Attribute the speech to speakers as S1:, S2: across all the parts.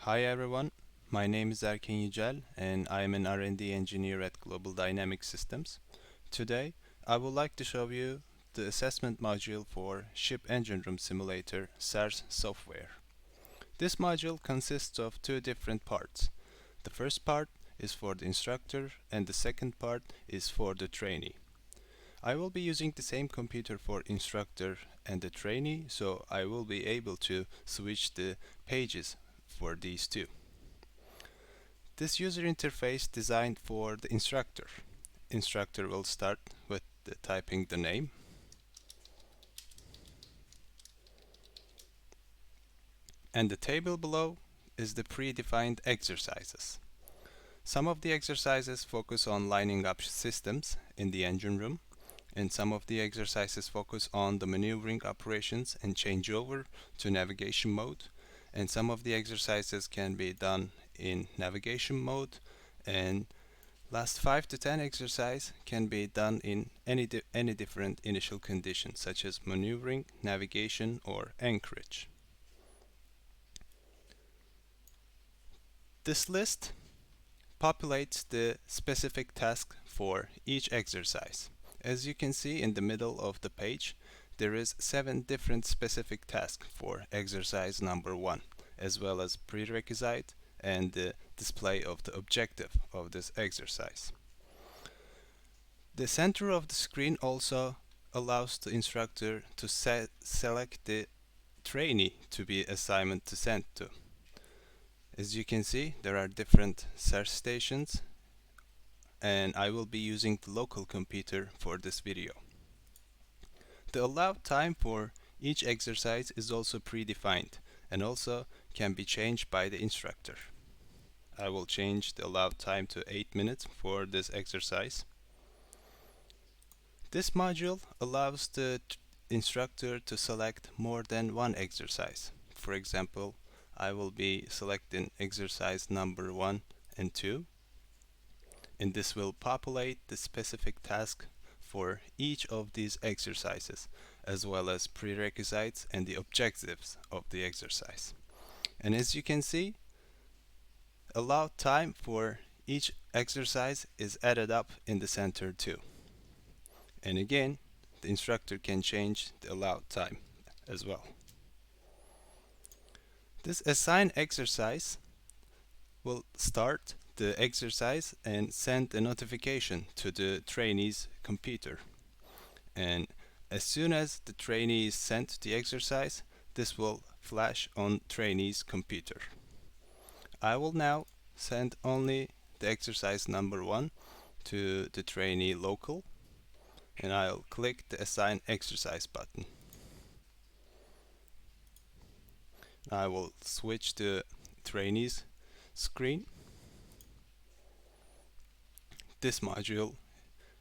S1: Hi everyone, my name is Erken Yücel and I am an R&D engineer at Global Dynamic Systems. Today, I would like to show you the assessment module for Ship Engine Room Simulator SERS software. This module consists of two different parts. The first part is for the instructor and the second part is for the trainee. I will be using the same computer for instructor and the trainee, so I will be able to switch the pages for these two. This user interface designed for the instructor. Instructor will start with typing the name. And the table below is the predefined exercises. Some of the exercises focus on lining up systems in the engine room, and some of the exercises focus on the maneuvering operations and changeover to navigation mode, and some of the exercises can be done in navigation mode, and last 5 to 10 exercise can be done in any different initial conditions such as maneuvering, navigation, or anchorage. This list populates the specific task for each exercise. As you can see in the middle of the page, there is 7 different specific tasks for exercise number 1, as well as prerequisite and the display of the objective of this exercise. The center of the screen also allows the instructor to select the trainee to be assignment to send to. As you can see, there are different SERS stations, and I will be using the local computer for this video. The allowed time for each exercise is also predefined and also can be changed by the instructor. I will change the allowed time to 8 minutes for this exercise. This module allows the instructor to select more than one exercise. For example, I will be selecting exercise number 1 and 2, and this will populate the specific task for each of these exercises, as well as prerequisites and the objectives of the exercise. And as you can see, allowed time for each exercise is added up in the center too. And again, the instructor can change the allowed time as well. This assign exercise will start the exercise and send a notification to the trainee's computer. And as soon as the trainee is sent the exercise, this will flash on trainee's computer. I will now send only the exercise number 1 to the trainee local, and I'll click the assign exercise button. I will switch to trainee's screen. This module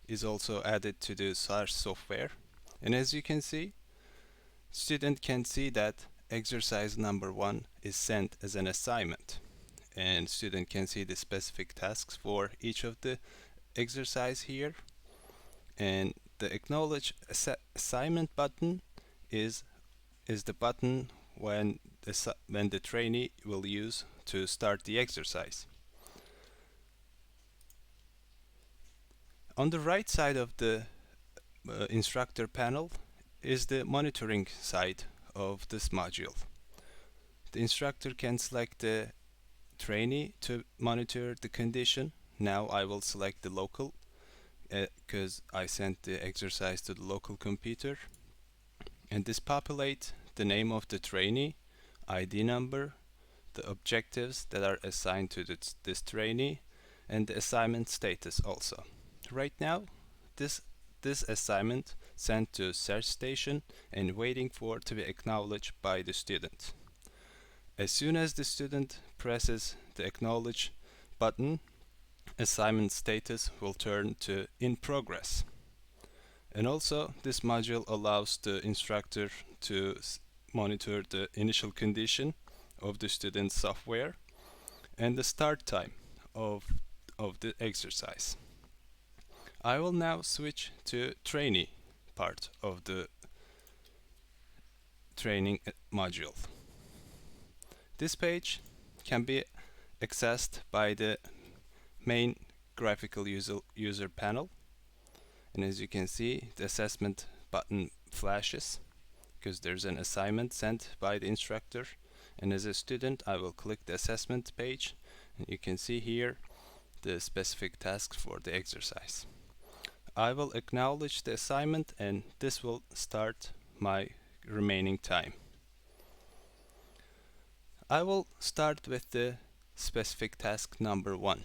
S1: is also added to the SERS software, and as you can see, student can see that exercise number 1 is sent as an assignment, and student can see the specific tasks for each of the exercise here, and the acknowledge assignment button is the button when the trainee will use to start the exercise. On the right side of the instructor panel is the monitoring side of this module. The instructor can select the trainee to monitor the condition. Now I will select the local because I sent the exercise to the local computer, and this populates the name of the trainee, ID number, the objectives that are assigned to this trainee, and the assignment status also. Right now, this assignment sent to SERS station and waiting for to be acknowledged by the student. As soon as the student presses the acknowledge button, assignment status will turn to in progress. And also, this module allows the instructor to monitor the initial condition of the student's software and the start time of the exercise. I will now switch to trainee part of the training module. This page can be accessed by the main graphical user panel. And as you can see, the assessment button flashes because there's an assignment sent by the instructor. And as a student, I will click the assessment page, and you can see here the specific tasks for the exercise. I will acknowledge the assignment, and this will start my remaining time. I will start with the specific task number 1.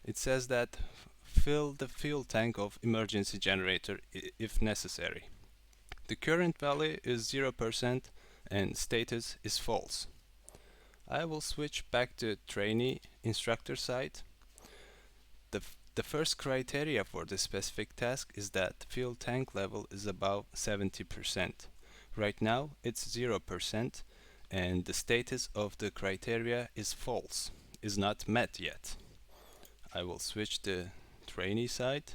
S1: It says that fill the fuel tank of emergency generator if necessary. The current value is 0% and status is false. I will switch back to trainee instructor side. The first criteria for the specific task is that fuel tank level is above 70%. Right now it's 0% and the status of the criteria is false, is not met yet. I will switch to trainee side,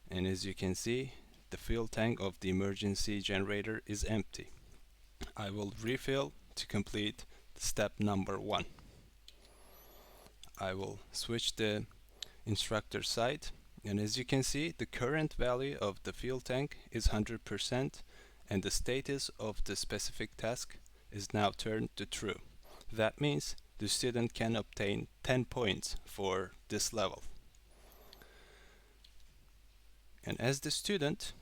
S1: and as you can see, the fuel tank of the emergency generator is empty. I will refill to complete step number 1. I will switch the instructor side, and as you can see, the current value of the fuel tank is 100% and the status of the specific task is now turned to true. That means the student can obtain 10 points for this level. And as the student,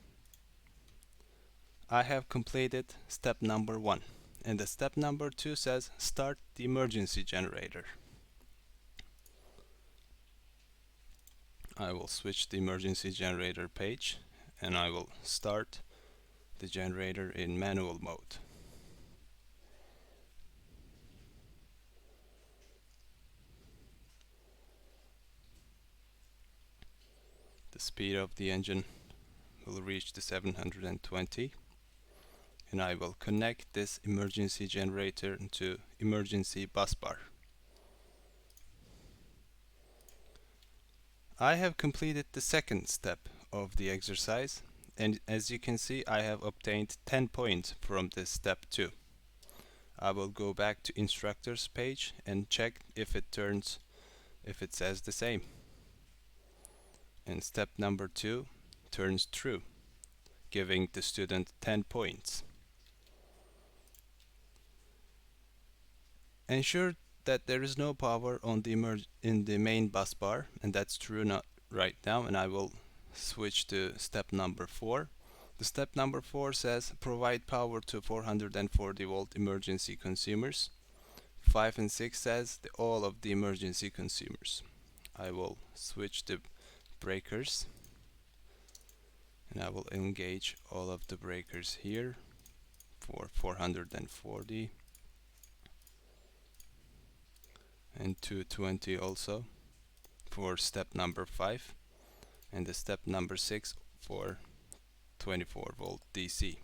S1: I have completed step number 1, and the step number 2 says start the emergency generator. I will switch the emergency generator page, and I will start the generator in manual mode. The speed of the engine will reach the 720, and I will connect this emergency generator to emergency bus bar. I have completed the second step of the exercise, and as you can see, I have obtained 10 points from this step 2. I will go back to instructors page and check if it says the same. And step number 2 turns true, giving the student 10 points. Ensure that there is no power on in the main bus bar, and that's true not right now, and I will switch to step number 4. The step number 4 says provide power to 440 volt emergency consumers. 5 and 6 says all of the emergency consumers. I will switch to breakers, and I will engage all of the breakers here for 440 and 220 also for step number 5, and the step number 6 for 24 volt DC.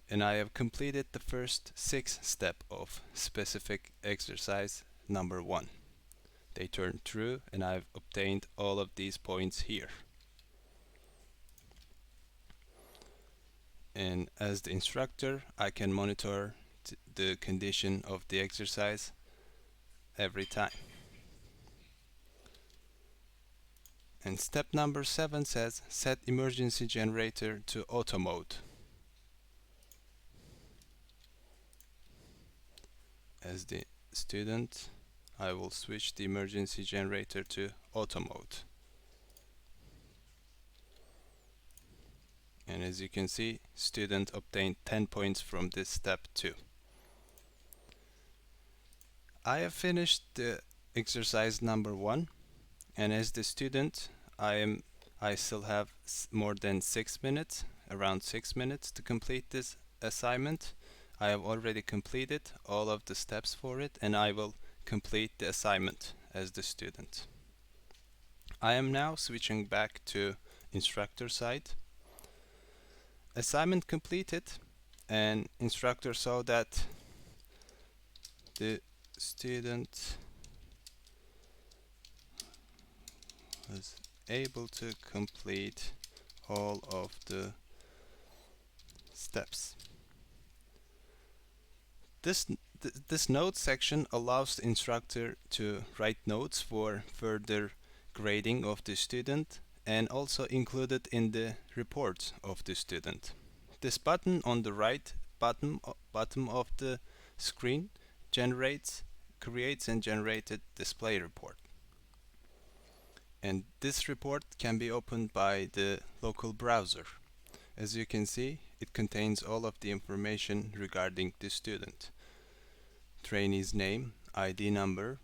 S1: And I have completed the first 6 step of specific exercise number 1. They turned true, and I've obtained all of these points here. And as the instructor, I can monitor the condition of the exercise every time. And step number 7 says set emergency generator to auto mode. As the student, I will switch the emergency generator to auto mode. And as you can see, student obtained 10 points from this step 2. I have finished the exercise number 1, and as the student, I still have more than 6 minutes, around 6 minutes to complete this assignment. I have already completed all of the steps for it, and I will complete the assignment as the student. I am now switching back to instructor side. Assignment completed, and instructor saw that the student was able to complete all of the steps. This notes section allows the instructor to write notes for further grading of the student and also included in the report of the student. This button on the right bottom of the screen creates and generated display report. And this report can be opened by the local browser. As you can see, it contains all of the information regarding the student. Trainee's name, ID number,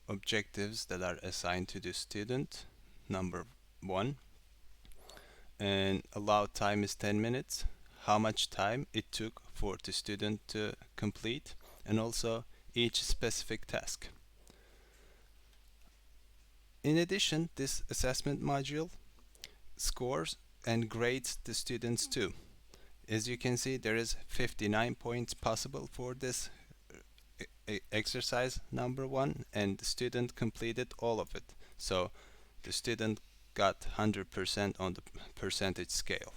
S1: objectives that are assigned to the student, number 1, and allowed time is 10 minutes, how much time it took for the student to complete, and also each specific task. In addition, this assessment module scores and grades the students too. As you can see, there is 59 points possible for this exercise number 1, and the student completed all of it. So the student got 100% on the percentage scale.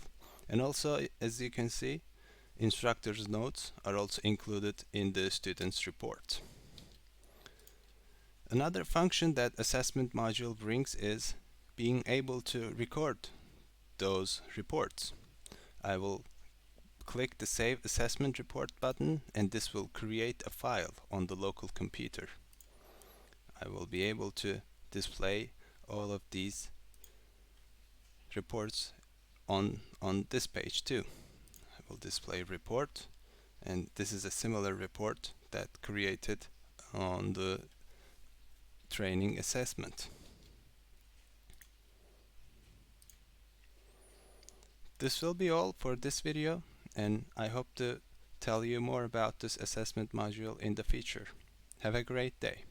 S1: And also, as you can see, instructor's notes are also included in the student's report. Another function that assessment module brings is being able to record those reports. I will click the Save Assessment Report button, and this will create a file on the local computer. I will be able to display all of these reports on this page too. I will display report, and this is a similar report that created on the training assessment. This will be all for this video, and I hope to tell you more about this assessment module in the future. Have a great day.